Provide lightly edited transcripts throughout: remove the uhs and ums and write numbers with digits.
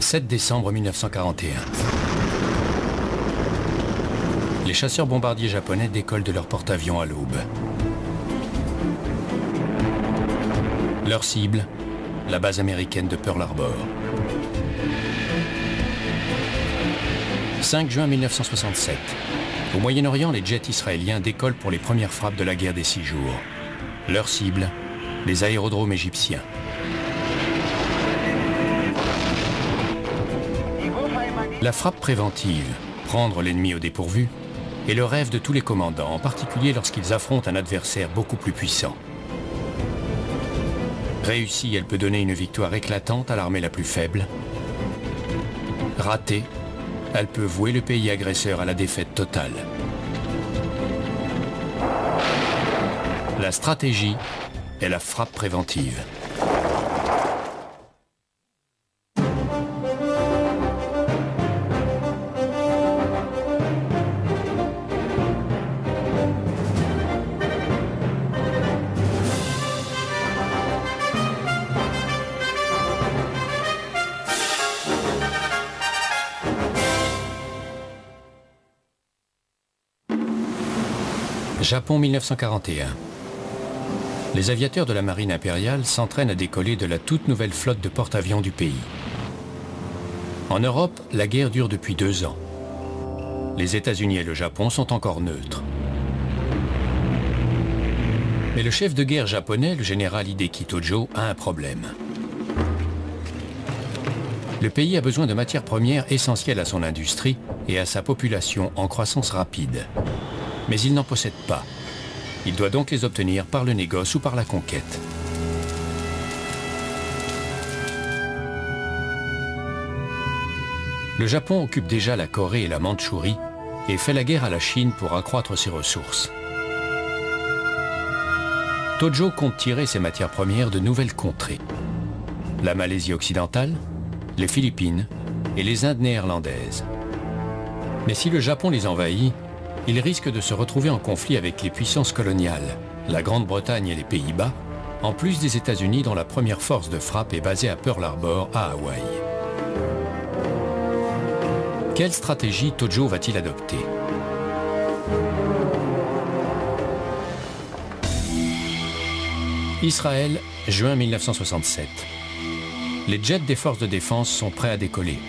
7 décembre 1941. Les chasseurs bombardiers japonais décollent de leur porte-avions à l'aube. Leur cible, la base américaine de Pearl Harbor. 5 juin 1967. Au Moyen-Orient, les jets israéliens décollent pour les premières frappes de la guerre des 6 jours. Leur cible, les aérodromes égyptiens. La frappe préventive, prendre l'ennemi au dépourvu, est le rêve de tous les commandants, en particulier lorsqu'ils affrontent un adversaire beaucoup plus puissant. Réussie, elle peut donner une victoire éclatante à l'armée la plus faible. Ratée, elle peut vouer le pays agresseur à la défaite totale. La stratégie est la frappe préventive. Japon 1941. Les aviateurs de la marine impériale s'entraînent à décoller de la toute nouvelle flotte de porte-avions du pays. En Europe, la guerre dure depuis 2 ans. Les États-Unis et le Japon sont encore neutres. Mais le chef de guerre japonais, le général Hideki Tojo, a un problème. Le pays a besoin de matières premières essentielles à son industrie et à sa population en croissance rapide. Mais il n'en possède pas. Il doit donc les obtenir par le négoce ou par la conquête. Le Japon occupe déjà la Corée et la Mandchourie et fait la guerre à la Chine pour accroître ses ressources. Tojo compte tirer ses matières premières de nouvelles contrées. La Malaisie occidentale, les Philippines et les Indes néerlandaises. Mais si le Japon les envahit, il risque de se retrouver en conflit avec les puissances coloniales, la Grande-Bretagne et les Pays-Bas, en plus des États-Unis dont la première force de frappe est basée à Pearl Harbor, à Hawaï. Quelle stratégie Tojo va-t-il adopter? Israël, juin 1967. Les jets des forces de défense sont prêts à décoller.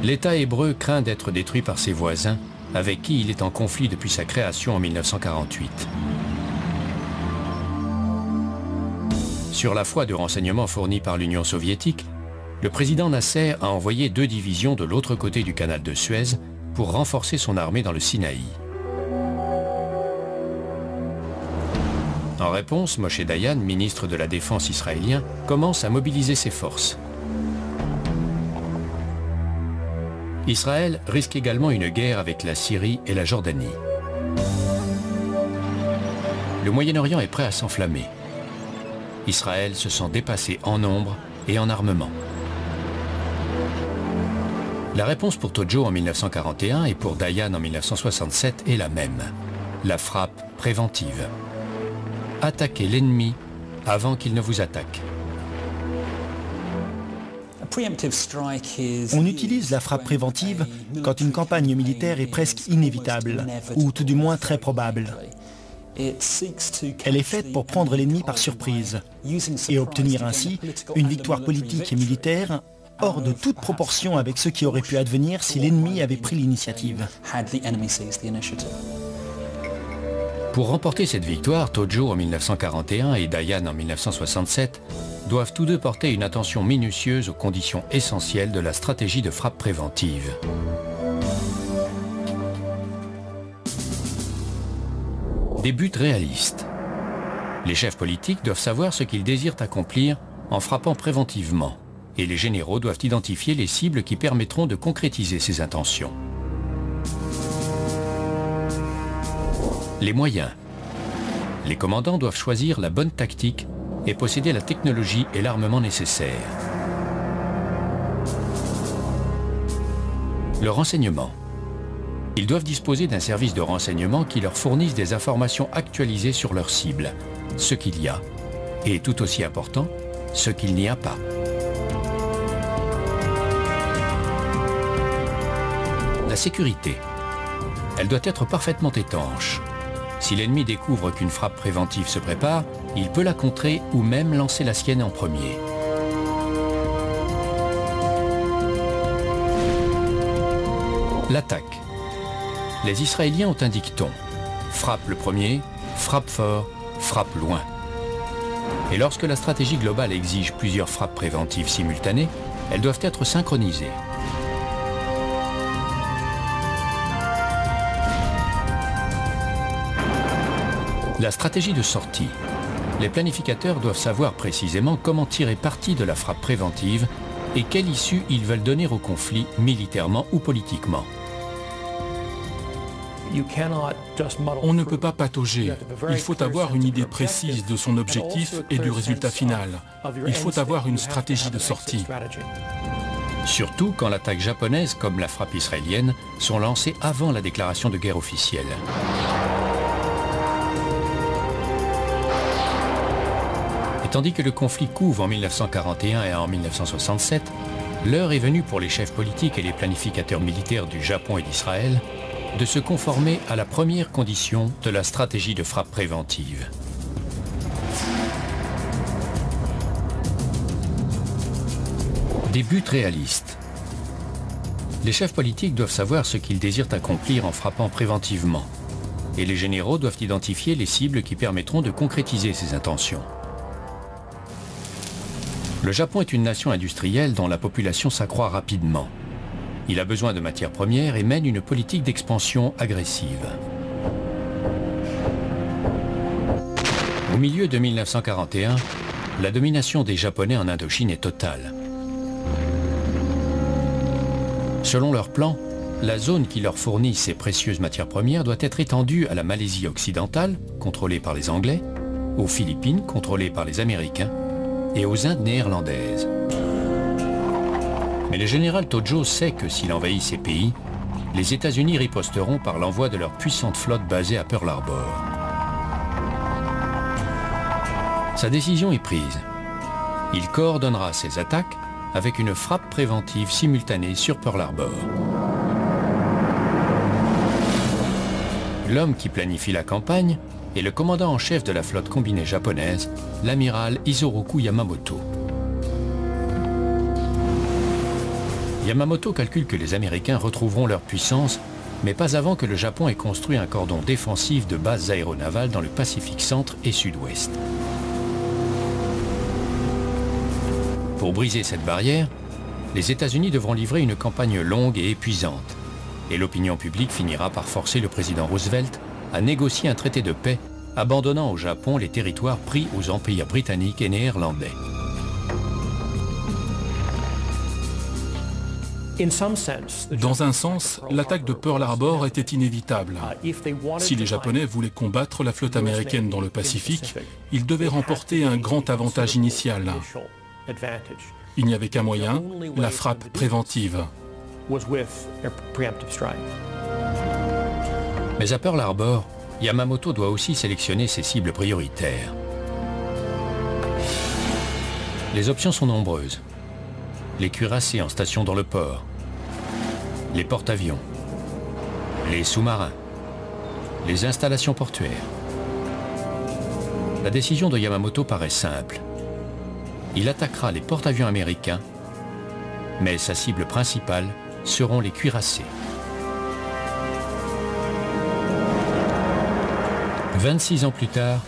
L'État hébreu craint d'être détruit par ses voisins, avec qui il est en conflit depuis sa création en 1948. Sur la foi de renseignements fournis par l'Union soviétique, le président Nasser a envoyé 2 divisions de l'autre côté du canal de Suez pour renforcer son armée dans le Sinaï. En réponse, Moshe Dayan, ministre de la Défense israélien, commence à mobiliser ses forces. Israël risque également une guerre avec la Syrie et la Jordanie. Le Moyen-Orient est prêt à s'enflammer. Israël se sent dépassé en nombre et en armement. La réponse pour Tojo en 1941 et pour Dayan en 1967 est la même. La frappe préventive. Attaquez l'ennemi avant qu'il ne vous attaque. On utilise la frappe préventive quand une campagne militaire est presque inévitable, ou tout du moins très probable. Elle est faite pour prendre l'ennemi par surprise et obtenir ainsi une victoire politique et militaire hors de toute proportion avec ce qui aurait pu advenir si l'ennemi avait pris l'initiative. Pour remporter cette victoire, Tojo en 1941 et Dayan en 1967 doivent tous deux porter une attention minutieuse aux conditions essentielles de la stratégie de frappe préventive. Des buts réalistes. Les chefs politiques doivent savoir ce qu'ils désirent accomplir en frappant préventivement, et les généraux doivent identifier les cibles qui permettront de concrétiser ces intentions. Les moyens. Les commandants doivent choisir la bonne tactique et posséder la technologie et l'armement nécessaires. Le renseignement. Ils doivent disposer d'un service de renseignement qui leur fournisse des informations actualisées sur leur cible, ce qu'il y a, et tout aussi important, ce qu'il n'y a pas. La sécurité. Elle doit être parfaitement étanche. Si l'ennemi découvre qu'une frappe préventive se prépare, il peut la contrer ou même lancer la sienne en premier. L'attaque. Les Israéliens ont un dicton. Frappe le premier, frappe fort, frappe loin. Et lorsque la stratégie globale exige plusieurs frappes préventives simultanées, elles doivent être synchronisées. La stratégie de sortie. Les planificateurs doivent savoir précisément comment tirer parti de la frappe préventive et quelle issue ils veulent donner au conflit militairement ou politiquement. On ne peut pas patauger. Il faut avoir une idée précise de son objectif et du résultat final. Il faut avoir une stratégie de sortie. Surtout quand l'attaque japonaise comme la frappe israélienne sont lancées avant la déclaration de guerre officielle. Et tandis que le conflit couve en 1941 et en 1967, l'heure est venue pour les chefs politiques et les planificateurs militaires du Japon et d'Israël de se conformer à la première condition de la stratégie de frappe préventive. Des buts réalistes. Les chefs politiques doivent savoir ce qu'ils désirent accomplir en frappant préventivement. Et les généraux doivent identifier les cibles qui permettront de concrétiser ces intentions. Le Japon est une nation industrielle dont la population s'accroît rapidement. Il a besoin de matières premières et mène une politique d'expansion agressive. Au milieu de 1941, la domination des Japonais en Indochine est totale. Selon leur plan, la zone qui leur fournit ces précieuses matières premières doit être étendue à la Malaisie occidentale, contrôlée par les Anglais, aux Philippines, contrôlées par les Américains, et aux Indes néerlandaises. Mais le général Tojo sait que s'il envahit ces pays, les États-Unis riposteront par l'envoi de leur puissante flotte basée à Pearl Harbor. Sa décision est prise. Il coordonnera ses attaques avec une frappe préventive simultanée sur Pearl Harbor. L'homme qui planifie la campagne est le commandant en chef de la flotte combinée japonaise, l'amiral Isoroku Yamamoto. Yamamoto calcule que les Américains retrouveront leur puissance, mais pas avant que le Japon ait construit un cordon défensif de bases aéronavales dans le Pacifique centre et sud-ouest. Pour briser cette barrière, les États-Unis devront livrer une campagne longue et épuisante, et l'opinion publique finira par forcer le président Roosevelt à négocier un traité de paix, abandonnant au Japon les territoires pris aux empires britanniques et néerlandais. Dans un sens, l'attaque de Pearl Harbor était inévitable. Si les Japonais voulaient combattre la flotte américaine dans le Pacifique, ils devaient remporter un grand avantage initial. Il n'y avait qu'un moyen, la frappe préventive. Mais à Pearl Harbor, Yamamoto doit aussi sélectionner ses cibles prioritaires. Les options sont nombreuses. Les cuirassés en station dans le port, les porte-avions, les sous-marins, les installations portuaires. La décision de Yamamoto paraît simple. Il attaquera les porte-avions américains, mais sa cible principale seront les cuirassés. 26 ans plus tard,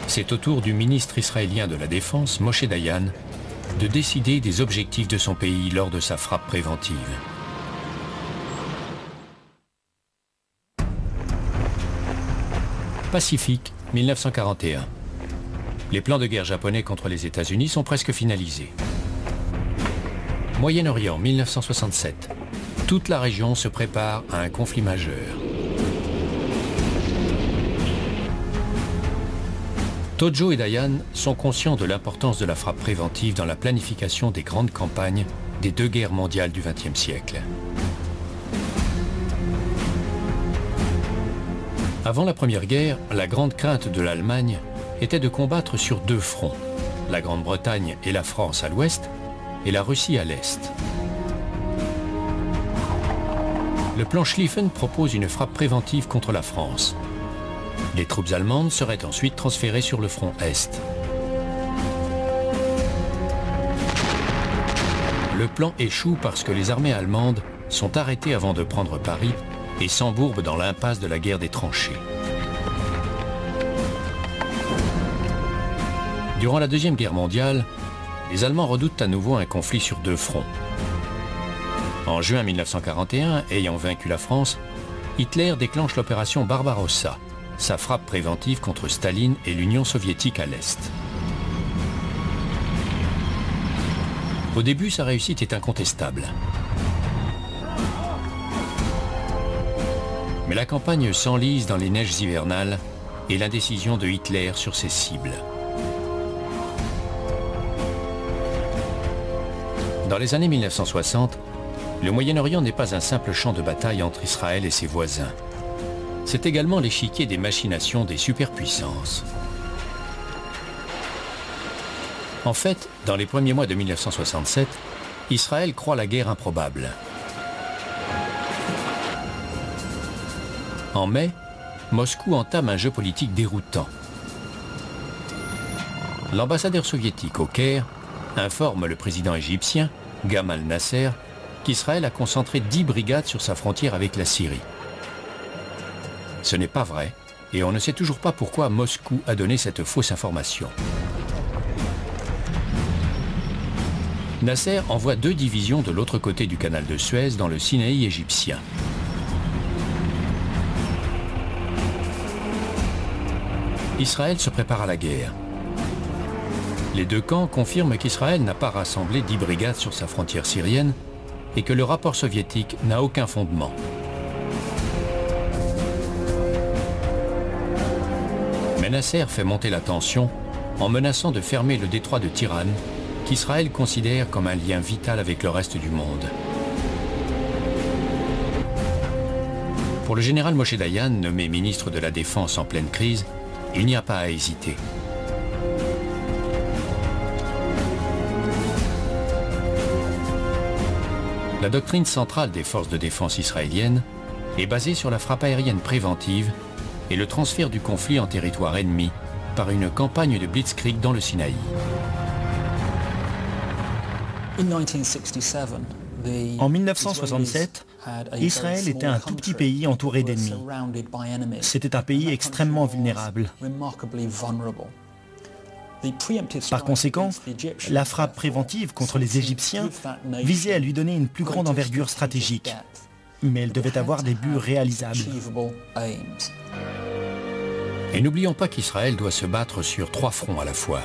c'est au tour du ministre israélien de la Défense, Moshe Dayan, de décider des objectifs de son pays lors de sa frappe préventive. Pacifique, 1941. Les plans de guerre japonais contre les États-Unis sont presque finalisés. Moyen-Orient, 1967. Toute la région se prépare à un conflit majeur. Tojo et Dayan sont conscients de l'importance de la frappe préventive dans la planification des grandes campagnes des deux guerres mondiales du XXe siècle. Avant la Première Guerre, la grande crainte de l'Allemagne était de combattre sur deux fronts, la Grande-Bretagne et la France à l'ouest et la Russie à l'est. Le plan Schlieffen propose une frappe préventive contre la France. Les troupes allemandes seraient ensuite transférées sur le front Est. Le plan échoue parce que les armées allemandes sont arrêtées avant de prendre Paris et s'embourbent dans l'impasse de la guerre des tranchées. Durant la Deuxième Guerre mondiale, les Allemands redoutent à nouveau un conflit sur deux fronts. En juin 1941, ayant vaincu la France, Hitler déclenche l'opération Barbarossa, sa frappe préventive contre Staline et l'Union soviétique à l'Est. Au début, sa réussite est incontestable. Mais la campagne s'enlise dans les neiges hivernales et l'indécision de Hitler sur ses cibles. Dans les années 1960, le Moyen-Orient n'est pas un simple champ de bataille entre Israël et ses voisins. C'est également l'échiquier des machinations des superpuissances. En fait, dans les premiers mois de 1967, Israël croit la guerre improbable. En mai, Moscou entame un jeu politique déroutant. L'ambassadeur soviétique au Caire informe le président égyptien, Gamal Nasser, qu'Israël a concentré 10 brigades sur sa frontière avec la Syrie. Ce n'est pas vrai, et on ne sait toujours pas pourquoi Moscou a donné cette fausse information. Nasser envoie 2 divisions de l'autre côté du canal de Suez dans le Sinaï égyptien. Israël se prépare à la guerre. Les deux camps confirment qu'Israël n'a pas rassemblé 10 brigades sur sa frontière syrienne et que le rapport soviétique n'a aucun fondement. Mais Nasser fait monter la tension en menaçant de fermer le détroit de Tiran, qu'Israël considère comme un lien vital avec le reste du monde. Pour le général Moshe Dayan, nommé ministre de la Défense en pleine crise, il n'y a pas à hésiter. La doctrine centrale des forces de défense israéliennes est basée sur la frappe aérienne préventive et le transfert du conflit en territoire ennemi par une campagne de blitzkrieg dans le Sinaï. En 1967, Israël était un tout petit pays entouré d'ennemis. C'était un pays extrêmement vulnérable. Par conséquent, la frappe préventive contre les Égyptiens visait à lui donner une plus grande envergure stratégique, mais elle devait avoir des buts réalisables. Et n'oublions pas qu'Israël doit se battre sur 3 fronts à la fois.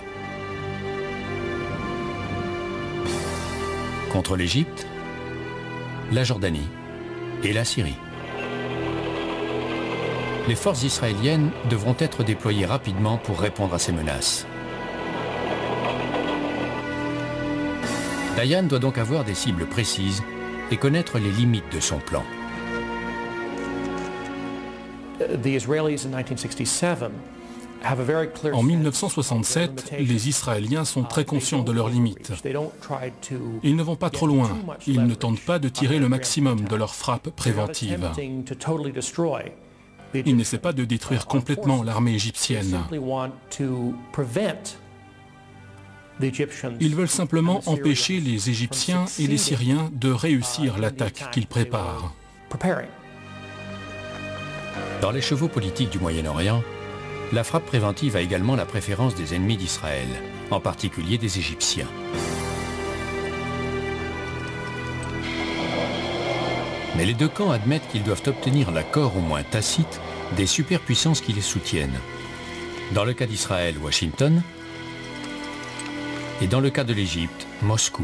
Contre l'Égypte, la Jordanie et la Syrie. Les forces israéliennes devront être déployées rapidement pour répondre à ces menaces. Dayan doit donc avoir des cibles précises et connaître les limites de son plan. En 1967, les Israéliens sont très conscients de leurs limites. Ils ne vont pas trop loin. Ils ne tentent pas de tirer le maximum de leur frappe préventive. Ils n'essaient pas de détruire complètement l'armée égyptienne. Ils veulent simplement empêcher les Égyptiens et les Syriens de réussir l'attaque qu'ils préparent. Dans l'écheveau politique du Moyen-Orient, la frappe préventive a également la préférence des ennemis d'Israël, en particulier des Égyptiens. Mais les deux camps admettent qu'ils doivent obtenir l'accord au moins tacite des superpuissances qui les soutiennent. Dans le cas d'Israël, Washington, et dans le cas de l'Égypte, Moscou.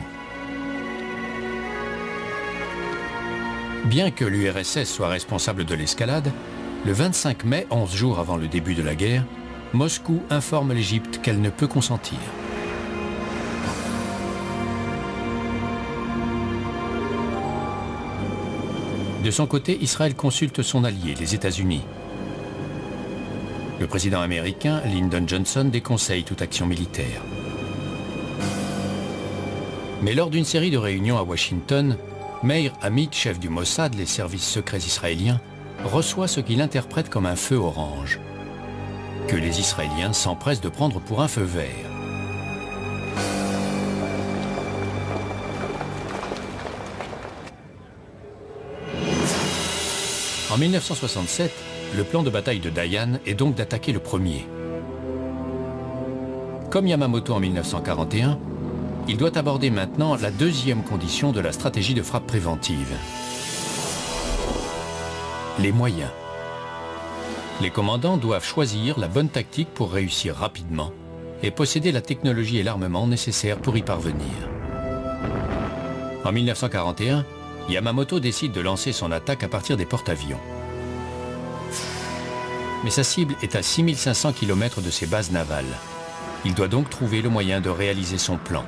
Bien que l'URSS soit responsable de l'escalade, le 25 mai, 11 jours avant le début de la guerre, Moscou informe l'Égypte qu'elle ne peut consentir. De son côté, Israël consulte son allié, les États-Unis. Le président américain, Lyndon Johnson, déconseille toute action militaire. Mais lors d'une série de réunions à Washington, Meir Amit, chef du Mossad, les services secrets israéliens, reçoit ce qu'il interprète comme un feu orange, que les Israéliens s'empressent de prendre pour un feu vert. En 1967, le plan de bataille de Dayan est donc d'attaquer le premier. Comme Yamamoto en 1941, il doit aborder maintenant la deuxième condition de la stratégie de frappe préventive. Les moyens. Les commandants doivent choisir la bonne tactique pour réussir rapidement et posséder la technologie et l'armement nécessaires pour y parvenir. En 1941, Yamamoto décide de lancer son attaque à partir des porte-avions. Mais sa cible est à 6500 km de ses bases navales. Il doit donc trouver le moyen de réaliser son plan.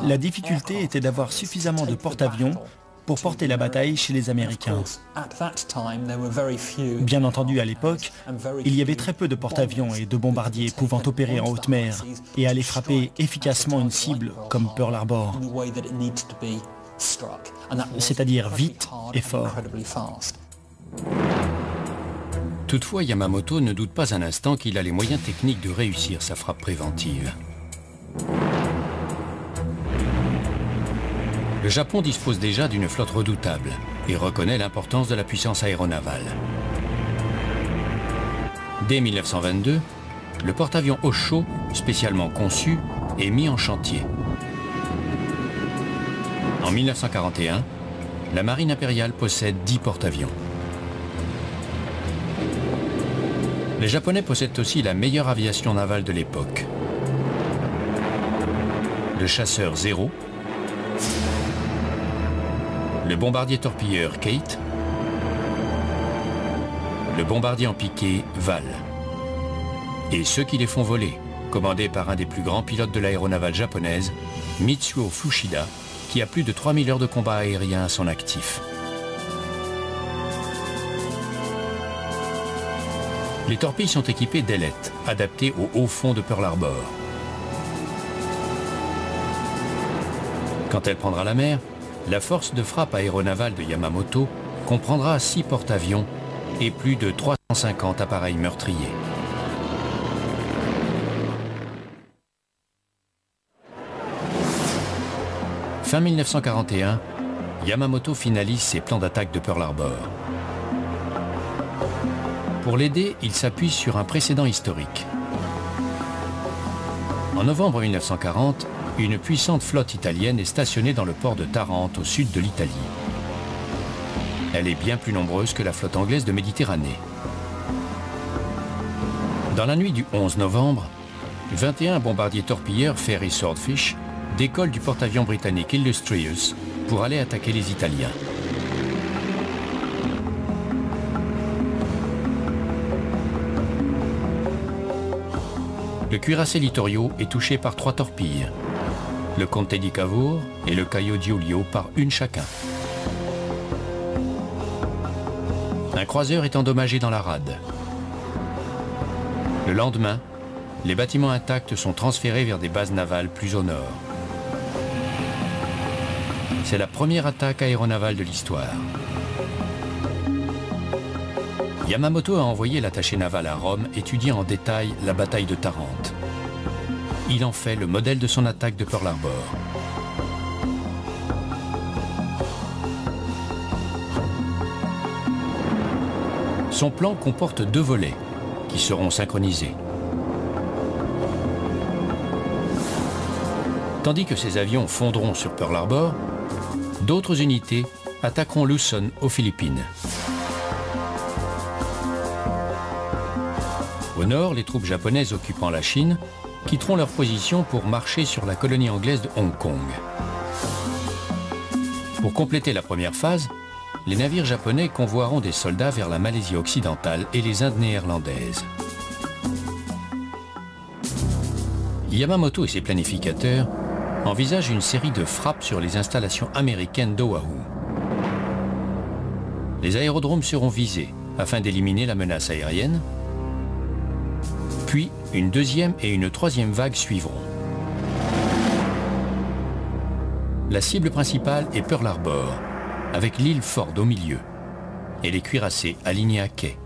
La difficulté était d'avoir suffisamment de porte-avions pour porter la bataille chez les Américains. Bien entendu, à l'époque, il y avait très peu de porte-avions et de bombardiers pouvant opérer en haute mer et aller frapper efficacement une cible comme Pearl Harbor, c'est-à-dire vite et fort. Toutefois, Yamamoto ne doute pas un instant qu'il a les moyens techniques de réussir sa frappe préventive. Le Japon dispose déjà d'une flotte redoutable et reconnaît l'importance de la puissance aéronavale. Dès 1922, le porte-avions Osho, spécialement conçu, est mis en chantier. En 1941, la marine impériale possède 10 porte-avions. Les Japonais possèdent aussi la meilleure aviation navale de l'époque. Le chasseur Zero, le bombardier torpilleur Kate, le bombardier en piqué Val, et ceux qui les font voler, commandés par un des plus grands pilotes de l'aéronavale japonaise, Mitsuo Fuchida, qui a plus de 3000 heures de combat aérien à son actif. Les torpilles sont équipées d'ailettes, adaptées au haut fond de Pearl Harbor. Quand elle prendra la mer, la force de frappe aéronavale de Yamamoto comprendra 6 porte-avions et plus de 350 appareils meurtriers. Fin 1941, Yamamoto finalise ses plans d'attaque de Pearl Harbor. Pour l'aider, il s'appuie sur un précédent historique. En novembre 1940, une puissante flotte italienne est stationnée dans le port de Tarente, au sud de l'Italie. Elle est bien plus nombreuse que la flotte anglaise de Méditerranée. Dans la nuit du 11 novembre, 21 bombardiers torpilleurs Fairey Swordfish décollent du porte-avions britannique Illustrious pour aller attaquer les Italiens. Le cuirassé Littorio est touché par 3 torpilles, le Conte di Cavour et le Caio Giulio par une chacun. Un croiseur est endommagé dans la rade. Le lendemain, les bâtiments intacts sont transférés vers des bases navales plus au nord. C'est la première attaque aéronavale de l'histoire. Yamamoto a envoyé l'attaché naval à Rome étudier en détail la bataille de Tarente. Il en fait le modèle de son attaque de Pearl Harbor. Son plan comporte 2 volets qui seront synchronisés. Tandis que ces avions fondront sur Pearl Harbor, d'autres unités attaqueront Luzon aux Philippines. Au nord, les troupes japonaises occupant la Chine quitteront leur position pour marcher sur la colonie anglaise de Hong Kong. Pour compléter la première phase, les navires japonais convoieront des soldats vers la Malaisie occidentale et les Indes néerlandaises. Yamamoto et ses planificateurs envisagent une série de frappes sur les installations américaines d'Oahu. Les aérodromes seront visés afin d'éliminer la menace aérienne. Puis, une deuxième et une troisième vague suivront. La cible principale est Pearl Harbor, avec l'île Ford au milieu, et les cuirassés alignés à quai.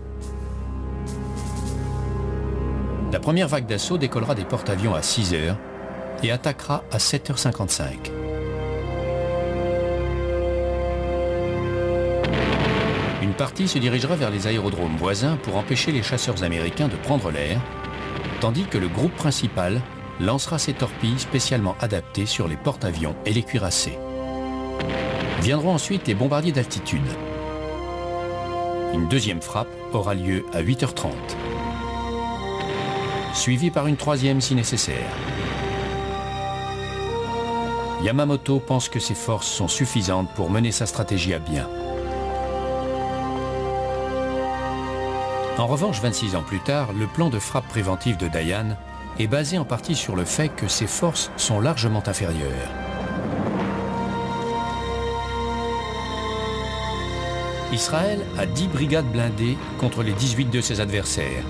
La première vague d'assaut décollera des porte-avions à 6 h et attaquera à 7h55. Une partie se dirigera vers les aérodromes voisins pour empêcher les chasseurs américains de prendre l'air, tandis que le groupe principal lancera ses torpilles spécialement adaptées sur les porte-avions et les cuirassés. Viendront ensuite les bombardiers d'altitude. Une deuxième frappe aura lieu à 8h30, suivie par une troisième si nécessaire. Yamamoto pense que ses forces sont suffisantes pour mener sa stratégie à bien. En revanche, 26 ans plus tard, le plan de frappe préventive de Dayan est basé en partie sur le fait que ses forces sont largement inférieures. Israël a 10 brigades blindées contre les 18 de ses adversaires,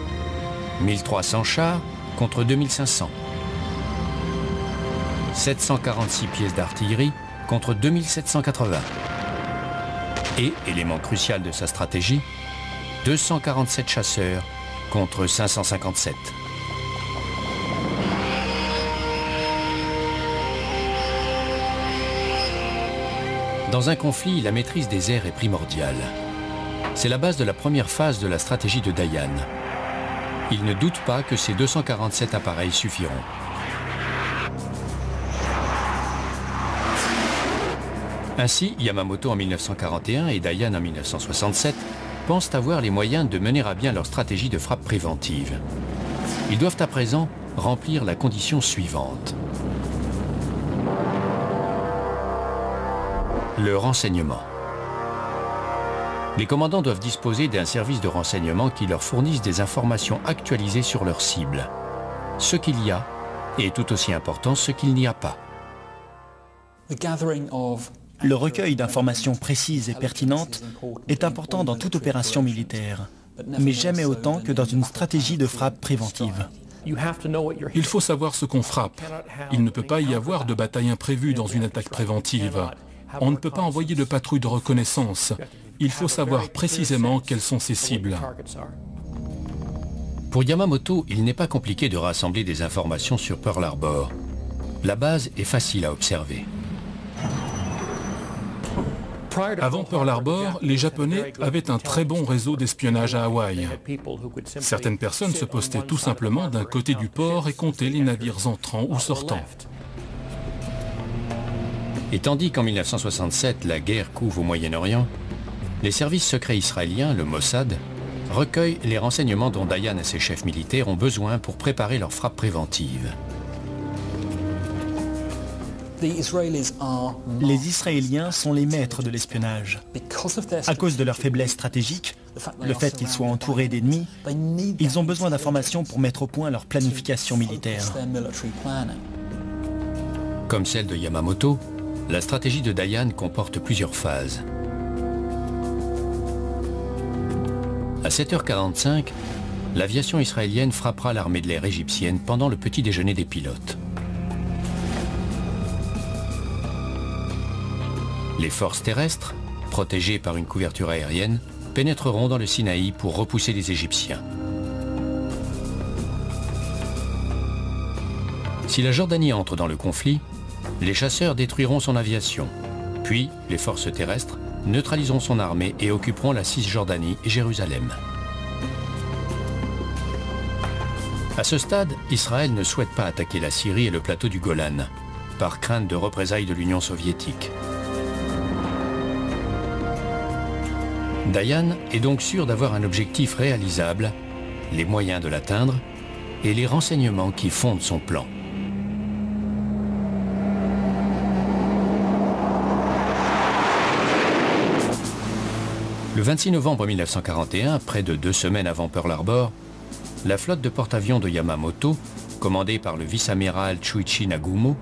1300 chars contre 2500, 746 pièces d'artillerie contre 2780 et, élément crucial de sa stratégie, 247 chasseurs contre 557. Dans un conflit, la maîtrise des airs est primordiale. C'est la base de la première phase de la stratégie de Dayan. Il ne doute pas que ces 247 appareils suffiront. Ainsi, Yamamoto en 1941 et Dayan en 1967 pensent avoir les moyens de mener à bien leur stratégie de frappe préventive. Ils doivent à présent remplir la condition suivante. Le renseignement. Les commandants doivent disposer d'un service de renseignement qui leur fournisse des informations actualisées sur leur cible. Ce qu'il y a, et tout aussi important, ce qu'il n'y a pas. Le recueil d'informations précises et pertinentes est important dans toute opération militaire, mais jamais autant que dans une stratégie de frappe préventive. Il faut savoir ce qu'on frappe. Il ne peut pas y avoir de bataille imprévue dans une attaque préventive. On ne peut pas envoyer de patrouille de reconnaissance. Il faut savoir précisément quelles sont ses cibles. Pour Yamamoto, il n'est pas compliqué de rassembler des informations sur Pearl Harbor. La base est facile à observer. Avant Pearl Harbor, les Japonais avaient un très bon réseau d'espionnage à Hawaï. Certaines personnes se postaient tout simplement d'un côté du port et comptaient les navires entrants ou sortants. Et tandis qu'en 1967, la guerre couve au Moyen-Orient, les services secrets israéliens, le Mossad, recueillent les renseignements dont Dayan et ses chefs militaires ont besoin pour préparer leur frappe préventive. Les Israéliens sont les maîtres de l'espionnage. À cause de leur faiblesse stratégique, le fait qu'ils soient entourés d'ennemis, ils ont besoin d'informations pour mettre au point leur planification militaire. Comme celle de Yamamoto, la stratégie de Dayan comporte plusieurs phases. À 7h45, l'aviation israélienne frappera l'armée de l'air égyptienne pendant le petit déjeuner des pilotes. Les forces terrestres, protégées par une couverture aérienne, pénétreront dans le Sinaï pour repousser les Égyptiens. Si la Jordanie entre dans le conflit, les chasseurs détruiront son aviation. Puis, les forces terrestres neutraliseront son armée et occuperont la Cisjordanie et Jérusalem. À ce stade, Israël ne souhaite pas attaquer la Syrie et le plateau du Golan, par crainte de représailles de l'Union soviétique. Dayan est donc sûr d'avoir un objectif réalisable, les moyens de l'atteindre et les renseignements qui fondent son plan. Le 26 novembre 1941, près de 2 semaines avant Pearl Harbor, la flotte de porte-avions de Yamamoto, commandée par le vice-amiral Chuichi Nagumo,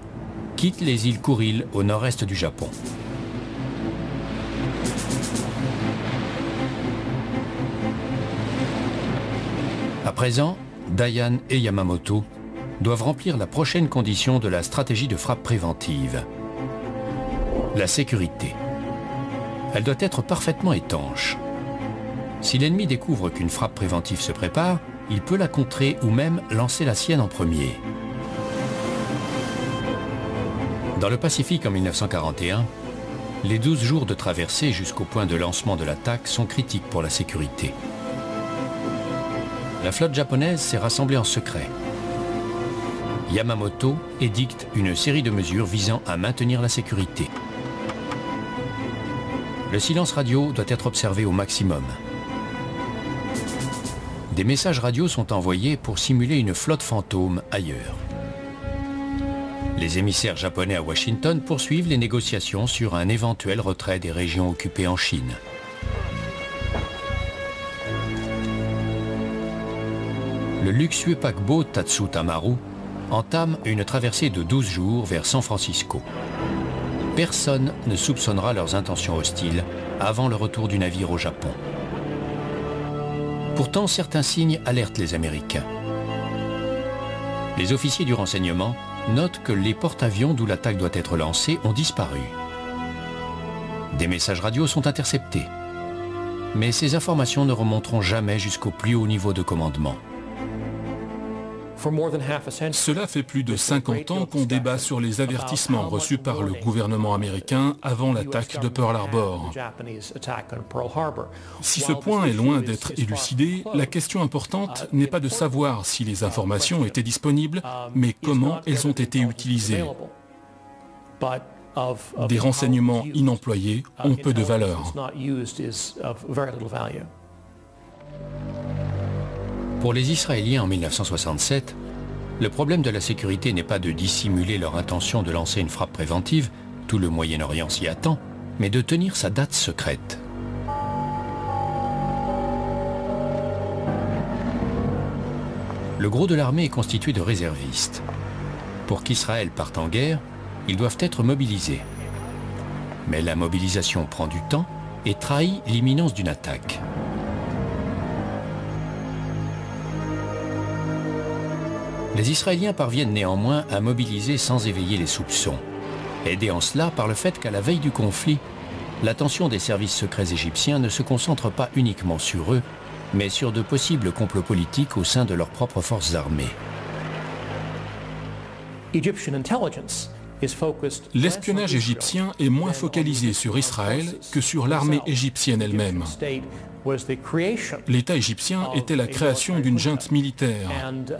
quitte les îles Kuril au nord-est du Japon. À présent, Dayan et Yamamoto doivent remplir la prochaine condition de la stratégie de frappe préventive. La sécurité. Elle doit être parfaitement étanche. Si l'ennemi découvre qu'une frappe préventive se prépare, il peut la contrer ou même lancer la sienne en premier. Dans le Pacifique en 1941, les 12 jours de traversée jusqu'au point de lancement de l'attaque sont critiques pour la sécurité. La flotte japonaise s'est rassemblée en secret. Yamamoto édicte une série de mesures visant à maintenir la sécurité. Le silence radio doit être observé au maximum. Des messages radio sont envoyés pour simuler une flotte fantôme ailleurs. Les émissaires japonais à Washington poursuivent les négociations sur un éventuel retrait des régions occupées en Chine. Le luxueux paquebot Tatsu Tamaru entame une traversée de 12 jours vers San Francisco. Personne ne soupçonnera leurs intentions hostiles avant le retour du navire au Japon. Pourtant, certains signes alertent les Américains. Les officiers du renseignement notent que les porte-avions d'où l'attaque doit être lancée ont disparu. Des messages radio sont interceptés. Mais ces informations ne remonteront jamais jusqu'au plus haut niveau de commandement. Cela fait plus de 50 ans qu'on débat sur les avertissements reçus par le gouvernement américain avant l'attaque de Pearl Harbor. Si ce point est loin d'être élucidé, la question importante n'est pas de savoir si les informations étaient disponibles, mais comment elles ont été utilisées. Des renseignements inemployés ont peu de valeur. Pour les Israéliens en 1967, le problème de la sécurité n'est pas de dissimuler leur intention de lancer une frappe préventive, tout le Moyen-Orient s'y attend, mais de tenir sa date secrète. Le gros de l'armée est constitué de réservistes. Pour qu'Israël parte en guerre, ils doivent être mobilisés. Mais la mobilisation prend du temps et trahit l'imminence d'une attaque. Les Israéliens parviennent néanmoins à mobiliser sans éveiller les soupçons, aidés en cela par le fait qu'à la veille du conflit, l'attention des services secrets égyptiens ne se concentre pas uniquement sur eux, mais sur de possibles complots politiques au sein de leurs propres forces armées. L'espionnage égyptien est moins focalisé sur Israël que sur l'armée égyptienne elle-même. L'État égyptien était la création d'une junte militaire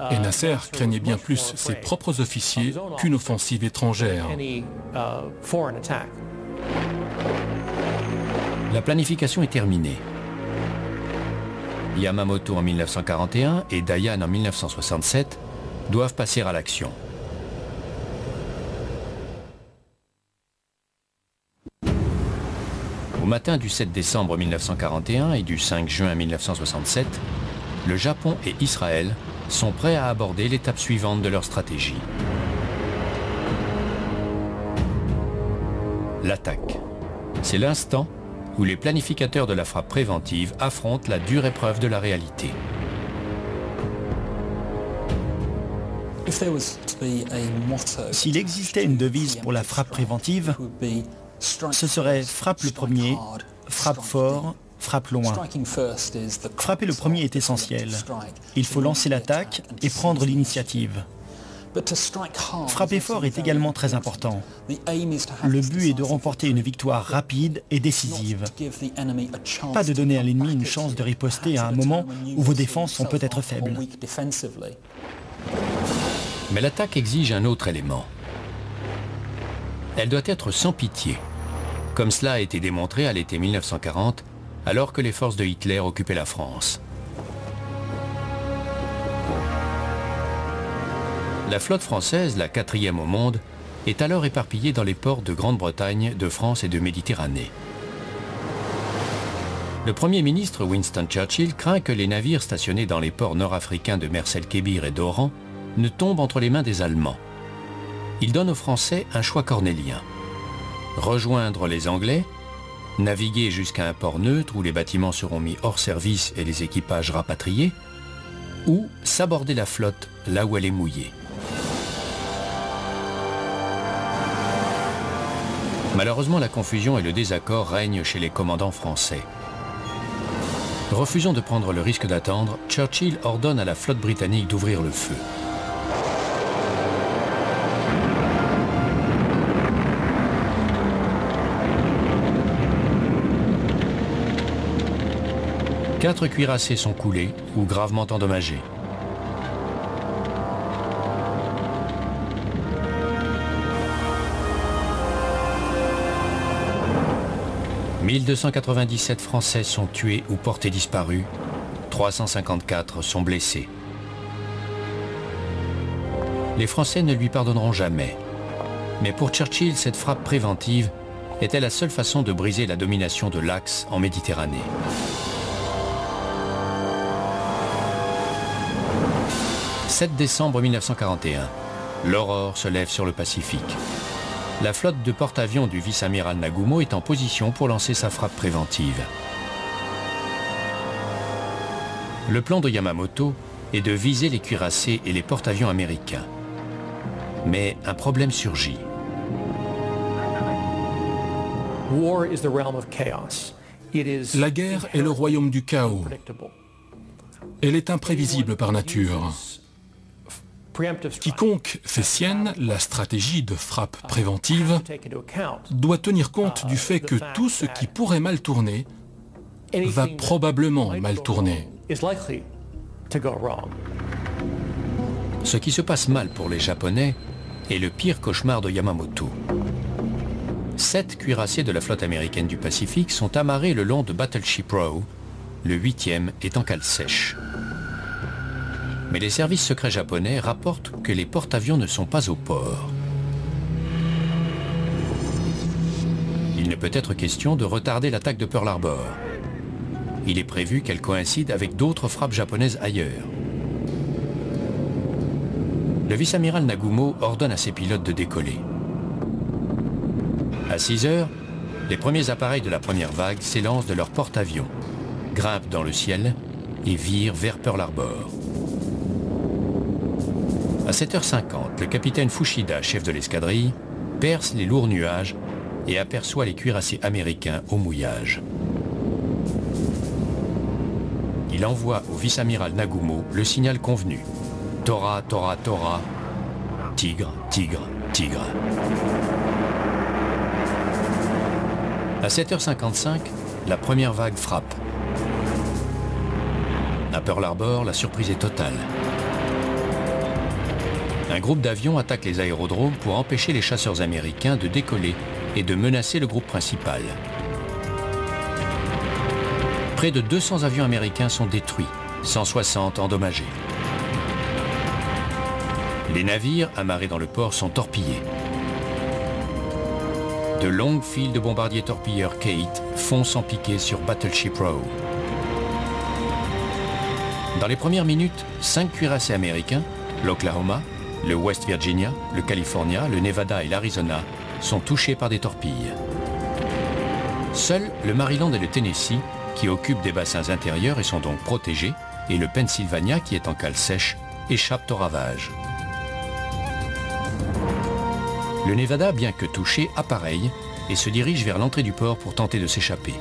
et Nasser craignait bien plus ses propres officiers qu'une offensive étrangère. La planification est terminée. Yamamoto en 1941 et Dayan en 1967 doivent passer à l'action. Au matin du 7 décembre 1941 et du 5 juin 1967, le Japon et Israël sont prêts à aborder l'étape suivante de leur stratégie. L'attaque. C'est l'instant où les planificateurs de la frappe préventive affrontent la dure épreuve de la réalité. S'il existait une devise pour la frappe préventive, ce serait frappe le premier, frappe fort, frappe loin. Frapper le premier est essentiel. Il faut lancer l'attaque et prendre l'initiative. Frapper fort est également très important. Le but est de remporter une victoire rapide et décisive. Pas de donner à l'ennemi une chance de riposter à un moment où vos défenses sont peut-être faibles. Mais l'attaque exige un autre élément. Elle doit être sans pitié, comme cela a été démontré à l'été 1940, alors que les forces de Hitler occupaient la France. La flotte française, la 4e au monde, est alors éparpillée dans les ports de Grande-Bretagne, de France et de Méditerranée. Le Premier ministre Winston Churchill craint que les navires stationnés dans les ports nord-africains de Mers-el-Kébir et d'Oran ne tombent entre les mains des Allemands. Il donne aux Français un choix cornélien. Rejoindre les Anglais, naviguer jusqu'à un port neutre où les bâtiments seront mis hors service et les équipages rapatriés, ou saborder la flotte là où elle est mouillée. Malheureusement, la confusion et le désaccord règnent chez les commandants français. Refusant de prendre le risque d'attendre, Churchill ordonne à la flotte britannique d'ouvrir le feu. Quatre cuirassés sont coulés ou gravement endommagés. « 1297 Français sont tués ou portés disparus, 354 sont blessés. Les Français ne lui pardonneront jamais. Mais pour Churchill, cette frappe préventive était la seule façon de briser la domination de l'Axe en Méditerranée. « 7 décembre 1941, l'aurore se lève sur le Pacifique. La flotte de porte-avions du vice-amiral Nagumo est en position pour lancer sa frappe préventive. Le plan de Yamamoto est de viser les cuirassés et les porte-avions américains. Mais un problème surgit. La guerre est le royaume du chaos. Elle est imprévisible par nature. Quiconque fait sienne la stratégie de frappe préventive doit tenir compte du fait que tout ce qui pourrait mal tourner va probablement mal tourner. Ce qui se passe mal pour les Japonais est le pire cauchemar de Yamamoto. 7 cuirassés de la flotte américaine du Pacifique sont amarrés le long de Battleship Row, le 8e est en cale sèche. Mais les services secrets japonais rapportent que les porte-avions ne sont pas au port. Il ne peut être question de retarder l'attaque de Pearl Harbor. Il est prévu qu'elle coïncide avec d'autres frappes japonaises ailleurs. Le vice-amiral Nagumo ordonne à ses pilotes de décoller. À 6 heures, les premiers appareils de la première vague s'élancent de leur porte-avions, grimpent dans le ciel et virent vers Pearl Harbor. À 7h50, le capitaine Fushida, chef de l'escadrille, perce les lourds nuages et aperçoit les cuirassés américains au mouillage. Il envoie au vice-amiral Nagumo le signal convenu. Tora, Tora, Tora, Tigre, Tigre, Tigre. À 7h55, la première vague frappe. À Pearl Harbor, la surprise est totale. Un groupe d'avions attaque les aérodromes pour empêcher les chasseurs américains de décoller et de menacer le groupe principal. Près de 200 avions américains sont détruits, 160 endommagés. Les navires amarrés dans le port sont torpillés. De longues files de bombardiers torpilleurs Kate foncent en piqué sur Battleship Row. Dans les premières minutes, 5 cuirassés américains, l'Oklahoma, le West Virginia, le California, le Nevada et l'Arizona sont touchés par des torpilles. Seuls le Maryland et le Tennessee, qui occupent des bassins intérieurs et sont donc protégés, et le Pennsylvania, qui est en cale sèche, échappent aux ravages. Le Nevada, bien que touché, appareille et se dirige vers l'entrée du port pour tenter de s'échapper.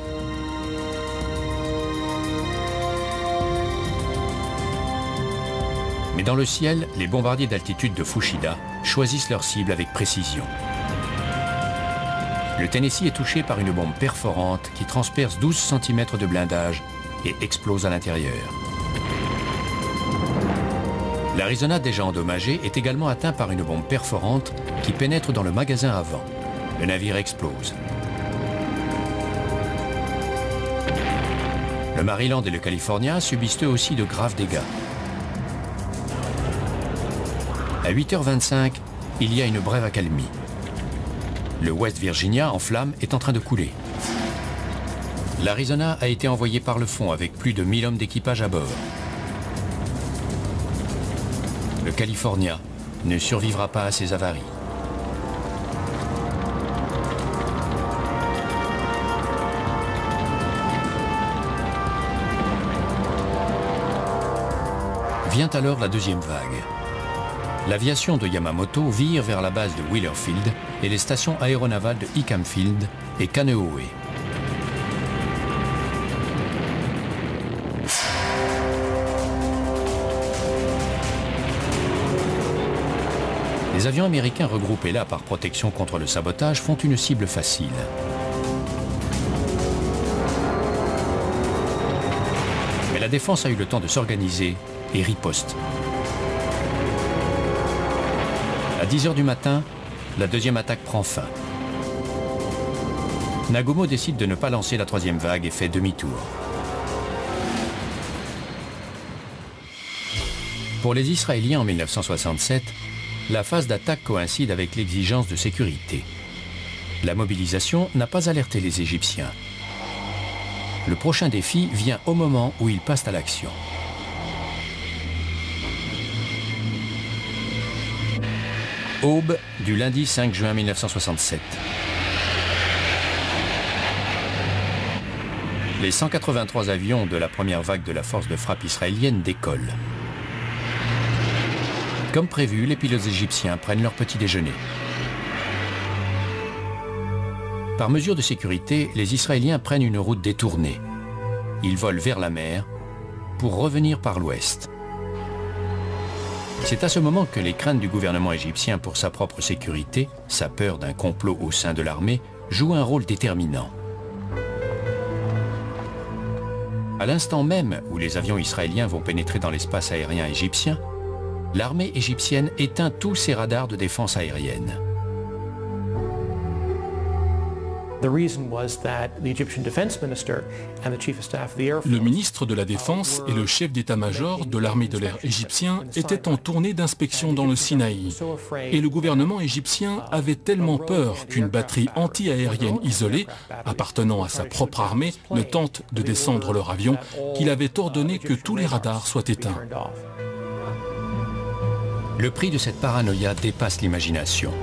Mais dans le ciel, les bombardiers d'altitude de Fushida choisissent leur cible avec précision. Le Tennessee est touché par une bombe perforante qui transperce 12 cm de blindage et explose à l'intérieur. L'Arizona, déjà endommagé, est également atteint par une bombe perforante qui pénètre dans le magasin avant. Le navire explose. Le Maryland et le California subissent eux aussi de graves dégâts. À 8h25, il y a une brève accalmie. Le West Virginia, en flammes, est en train de couler. L'Arizona a été envoyé par le fond avec plus de 1000 hommes d'équipage à bord. Le California ne survivra pas à ces avaries. Vient alors la deuxième vague. L'aviation de Yamamoto vire vers la base de Wheelerfield et les stations aéronavales de Hickam Field et Kaneohe. Les avions américains regroupés là par protection contre le sabotage font une cible facile. Mais la défense a eu le temps de s'organiser et riposte. À 10 h du matin, la deuxième attaque prend fin. Nagumo décide de ne pas lancer la troisième vague et fait demi-tour. Pour les Israéliens en 1967, la phase d'attaque coïncide avec l'exigence de sécurité. La mobilisation n'a pas alerté les Égyptiens. Le prochain défi vient au moment où ils passent à l'action. Aube du lundi 5 juin 1967. Les 183 avions de la première vague de la force de frappe israélienne décollent. Comme prévu, les pilotes égyptiens prennent leur petit déjeuner. Par mesure de sécurité, les Israéliens prennent une route détournée. Ils volent vers la mer pour revenir par l'ouest. C'est à ce moment que les craintes du gouvernement égyptien pour sa propre sécurité, sa peur d'un complot au sein de l'armée, jouent un rôle déterminant. À l'instant même où les avions israéliens vont pénétrer dans l'espace aérien égyptien, l'armée égyptienne éteint tous ses radars de défense aérienne. Le ministre de la Défense et le chef d'état-major de l'armée de l'air égyptien étaient en tournée d'inspection dans le Sinaï. Et le gouvernement égyptien avait tellement peur qu'une batterie anti-aérienne isolée, appartenant à sa propre armée, ne tente de descendre leur avion, qu'il avait ordonné que tous les radars soient éteints. Le prix de cette paranoïa dépasse l'imagination.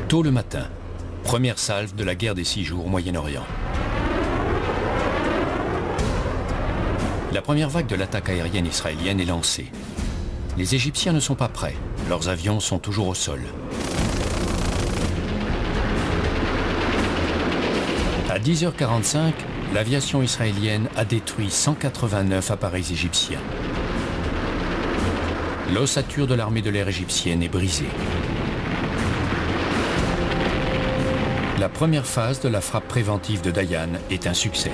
Tôt le matin, première salve de la guerre des 6 jours au Moyen-Orient. La première vague de l'attaque aérienne israélienne est lancée. Les Égyptiens ne sont pas prêts, leurs avions sont toujours au sol. À 10 h 45, l'aviation israélienne a détruit 189 appareils égyptiens. L'ossature de l'armée de l'air égyptienne est brisée. La première phase de la frappe préventive de Dayan est un succès.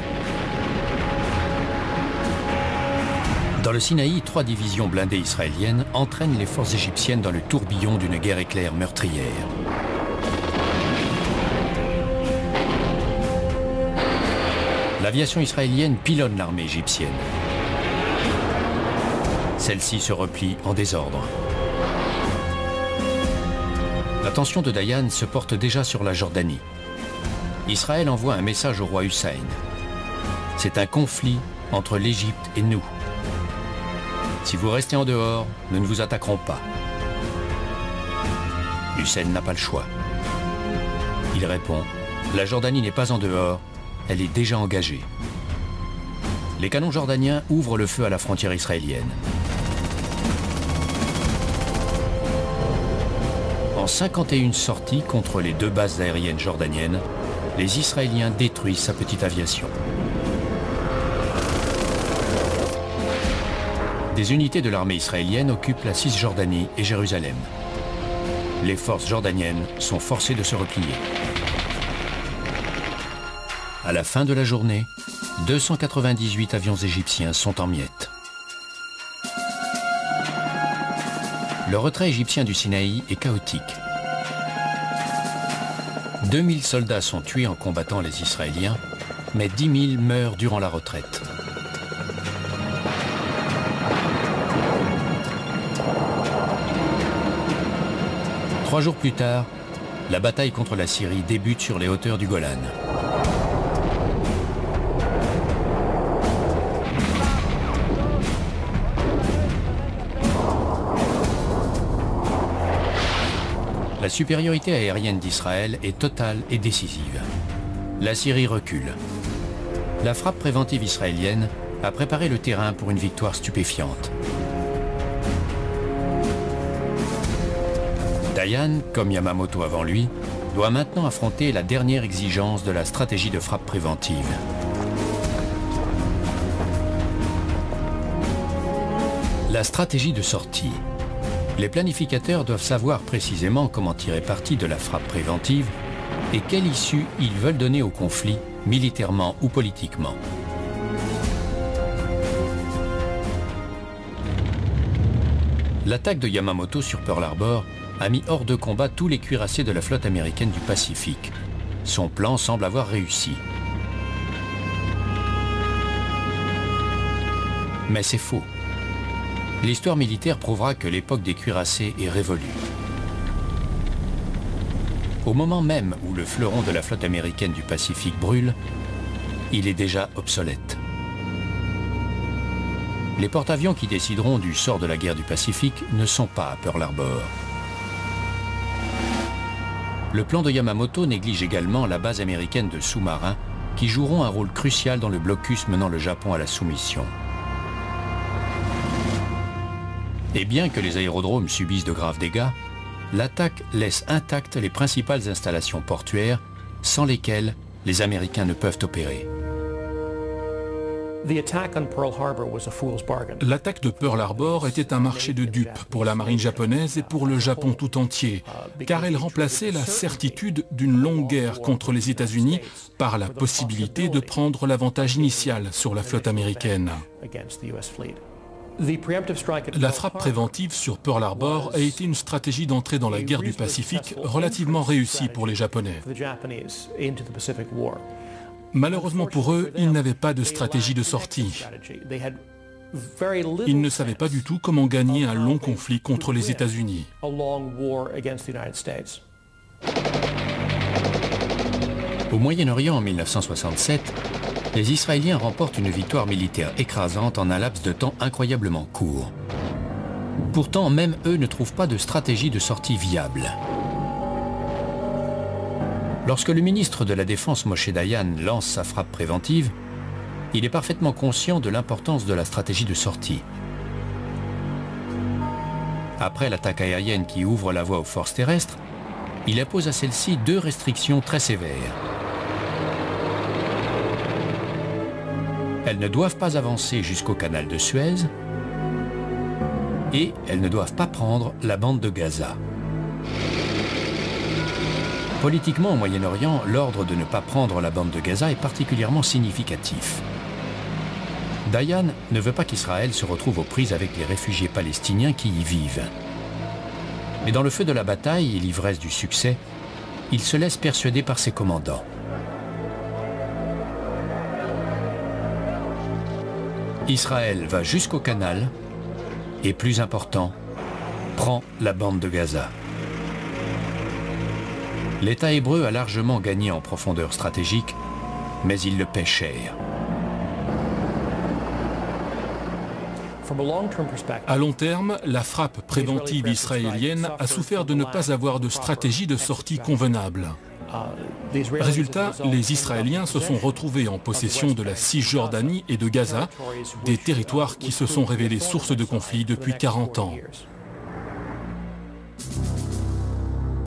Dans le Sinaï, 3 divisions blindées israéliennes entraînent les forces égyptiennes dans le tourbillon d'une guerre éclair meurtrière. L'aviation israélienne pilonne l'armée égyptienne. Celle-ci se replie en désordre. L'attention de Dayan se porte déjà sur la Jordanie. Israël envoie un message au roi Hussein. C'est un conflit entre l'Égypte et nous. Si vous restez en dehors, nous ne vous attaquerons pas. Hussein n'a pas le choix. Il répond, la Jordanie n'est pas en dehors, elle est déjà engagée. Les canons jordaniens ouvrent le feu à la frontière israélienne. En 51 sorties contre les 2 bases aériennes jordaniennes, les Israéliens détruisent sa petite aviation. Des unités de l'armée israélienne occupent la Cisjordanie et Jérusalem. Les forces jordaniennes sont forcées de se replier. À la fin de la journée, 298 avions égyptiens sont en miettes. Le retrait égyptien du Sinaï est chaotique. 2000 soldats sont tués en combattant les Israéliens, mais 10 000 meurent durant la retraite. Trois jours plus tard, la bataille contre la Syrie débute sur les hauteurs du Golan. La supériorité aérienne d'Israël est totale et décisive. La Syrie recule. la frappe préventive israélienne a préparé le terrain pour une victoire stupéfiante. Dayan, comme Yamamoto avant lui, doit maintenant affronter la dernière exigence de la stratégie de frappe préventive. La stratégie de sortie. Les planificateurs doivent savoir précisément comment tirer parti de la frappe préventive et quelle issue ils veulent donner au conflit, militairement ou politiquement. L'attaque de Yamamoto sur Pearl Harbor a mis hors de combat tous les cuirassés de la flotte américaine du Pacifique. Son plan semble avoir réussi. Mais c'est faux. L'histoire militaire prouvera que l'époque des cuirassés est révolue. Au moment même où le fleuron de la flotte américaine du Pacifique brûle, il est déjà obsolète. Les porte-avions qui décideront du sort de la guerre du Pacifique ne sont pas à Pearl Harbor. Le plan de Yamamoto néglige également la base américaine de sous-marins qui joueront un rôle crucial dans le blocus menant le Japon à la soumission. Et bien que les aérodromes subissent de graves dégâts, l'attaque laisse intactes les principales installations portuaires sans lesquelles les Américains ne peuvent opérer. L'attaque de Pearl Harbor était un marché de dupes pour la marine japonaise et pour le Japon tout entier, car elle remplaçait la certitude d'une longue guerre contre les États-Unis par la possibilité de prendre l'avantage initial sur la flotte américaine. La frappe préventive sur Pearl Harbor a été une stratégie d'entrée dans la guerre du Pacifique relativement réussie pour les Japonais. Malheureusement pour eux, ils n'avaient pas de stratégie de sortie. Ils ne savaient pas du tout comment gagner un long conflit contre les États-Unis. Au Moyen-Orient en 1967, les Israéliens remportent une victoire militaire écrasante en un laps de temps incroyablement court. Pourtant, même eux ne trouvent pas de stratégie de sortie viable. Lorsque le ministre de la Défense Moshe Dayan lance sa frappe préventive, il est parfaitement conscient de l'importance de la stratégie de sortie. Après l'attaque aérienne qui ouvre la voie aux forces terrestres, il impose à celles-ci deux restrictions très sévères. Elles ne doivent pas avancer jusqu'au canal de Suez et elles ne doivent pas prendre la bande de Gaza. Politiquement, au Moyen-Orient, l'ordre de ne pas prendre la bande de Gaza est particulièrement significatif. Dayan ne veut pas qu'Israël se retrouve aux prises avec les réfugiés palestiniens qui y vivent. Mais dans le feu de la bataille et l'ivresse du succès, il se laisse persuader par ses commandants. Israël va jusqu'au canal et, plus important, prend la bande de Gaza. L'État hébreu a largement gagné en profondeur stratégique, mais il le paie cher. À long terme, la frappe préventive israélienne a souffert de ne pas avoir de stratégie de sortie convenable. Résultat, les Israéliens se sont retrouvés en possession de la Cisjordanie et de Gaza, des territoires qui se sont révélés source de conflits depuis 40 ans.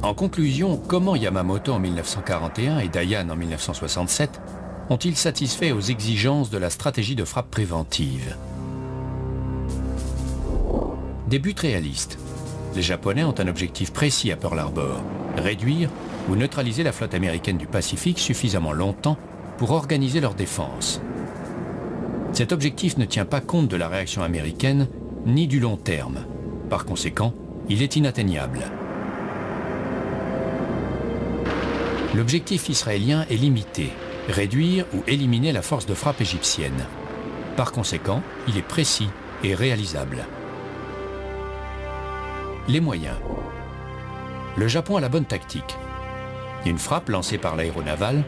En conclusion, comment Yamamoto en 1941 et Dayan en 1967 ont-ils satisfait aux exigences de la stratégie de frappe préventive? Des buts réalistes. Les Japonais ont un objectif précis à Pearl Harbor, réduire ou neutraliser la flotte américaine du Pacifique suffisamment longtemps pour organiser leur défense. Cet objectif ne tient pas compte de la réaction américaine ni du long terme. Par conséquent, il est inatteignable. L'objectif israélien est limité, réduire ou éliminer la force de frappe égyptienne. Par conséquent, il est précis et réalisable. Les moyens. Le Japon a la bonne tactique. Une frappe lancée par l'aéronaval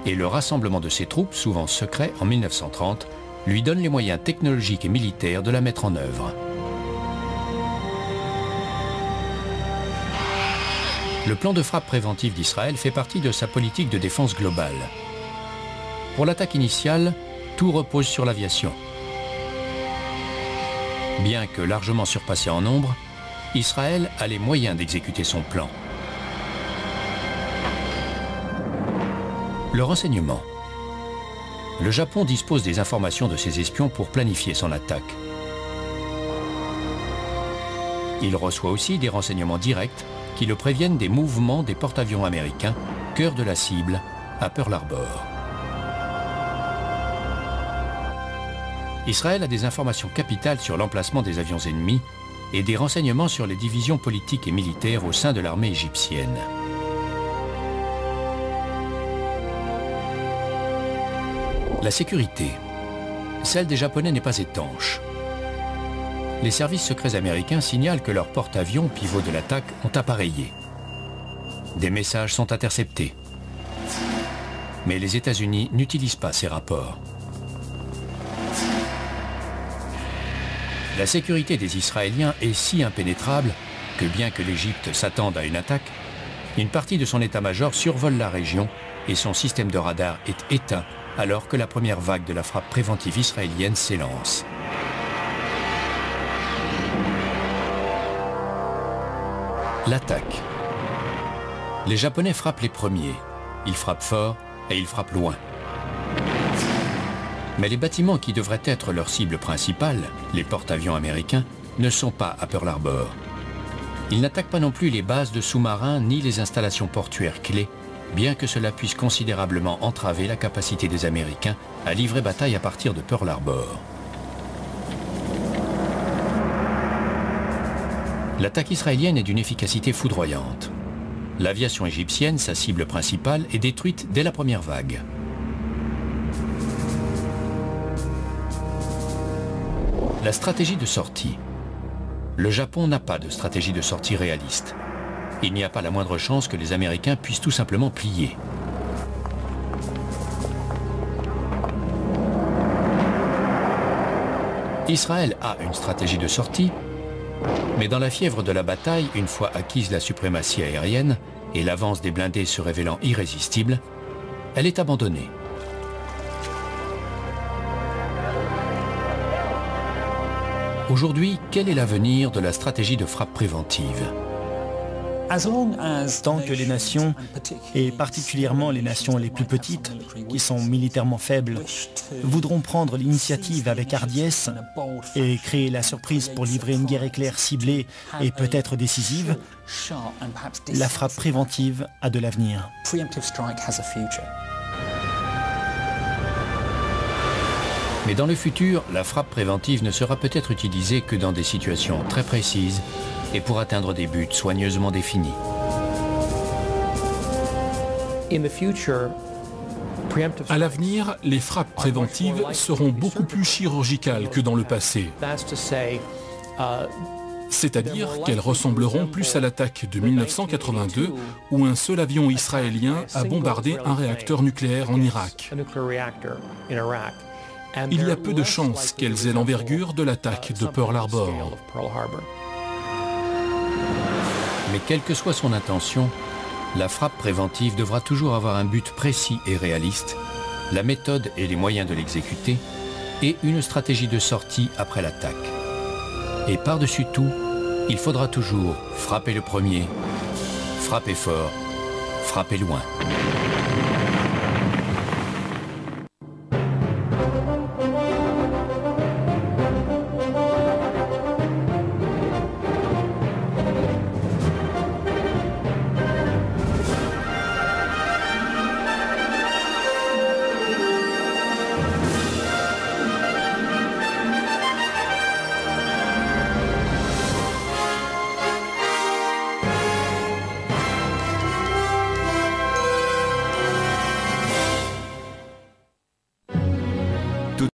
et le rassemblement de ses troupes, souvent secrets, en 1930, lui donne les moyens technologiques et militaires de la mettre en œuvre. Le plan de frappe préventive d'Israël fait partie de sa politique de défense globale. Pour l'attaque initiale, tout repose sur l'aviation. Bien que largement surpassé en nombre, Israël a les moyens d'exécuter son plan. Le renseignement. Le Japon dispose des informations de ses espions pour planifier son attaque. Il reçoit aussi des renseignements directs qui le préviennent des mouvements des porte-avions américains, cœur de la cible, à Pearl Harbor. Israël a des informations capitales sur l'emplacement des avions ennemis et des renseignements sur les divisions politiques et militaires au sein de l'armée égyptienne. La sécurité. Celle des Japonais n'est pas étanche. Les services secrets américains signalent que leurs porte-avions, pivots de l'attaque, ont appareillé. Des messages sont interceptés. Mais les États-Unis n'utilisent pas ces rapports. La sécurité des Israéliens est si impénétrable que bien que l'Égypte s'attende à une attaque, une partie de son état-major survole la région et son système de radar est éteint alors que la première vague de la frappe préventive israélienne s'élance. L'attaque. Les Japonais frappent les premiers. Ils frappent fort et ils frappent loin. Mais les bâtiments qui devraient être leur cible principale, les porte-avions américains, ne sont pas à Pearl Harbor. Ils n'attaquent pas non plus les bases de sous-marins ni les installations portuaires clés, bien que cela puisse considérablement entraver la capacité des Américains à livrer bataille à partir de Pearl Harbor. L'attaque israélienne est d'une efficacité foudroyante. L'aviation égyptienne, sa cible principale, est détruite dès la première vague. La stratégie de sortie. Le Japon n'a pas de stratégie de sortie réaliste. Il n'y a pas la moindre chance que les Américains puissent tout simplement plier. Israël a une stratégie de sortie, mais dans la fièvre de la bataille, une fois acquise la suprématie aérienne et l'avance des blindés se révélant irrésistible, elle est abandonnée. Aujourd'hui, quel est l'avenir de la stratégie de frappe préventive ? Tant que les nations, et particulièrement les nations les plus petites, qui sont militairement faibles, voudront prendre l'initiative avec hardiesse et créer la surprise pour livrer une guerre éclair ciblée et peut-être décisive, la frappe préventive a de l'avenir. Mais dans le futur, la frappe préventive ne sera peut-être utilisée que dans des situations très précises et pour atteindre des buts soigneusement définis. À l'avenir, les frappes préventives seront beaucoup plus chirurgicales que dans le passé. C'est-à-dire qu'elles ressembleront plus à l'attaque de 1982 où un seul avion israélien a bombardé un réacteur nucléaire en Irak. Il y a peu de chances qu'elles aient l'envergure de l'attaque de Pearl Harbor. Mais quelle que soit son intention, la frappe préventive devra toujours avoir un but précis et réaliste, la méthode et les moyens de l'exécuter, et une stratégie de sortie après l'attaque. Et par-dessus tout, il faudra toujours frapper le premier, frapper fort, frapper loin.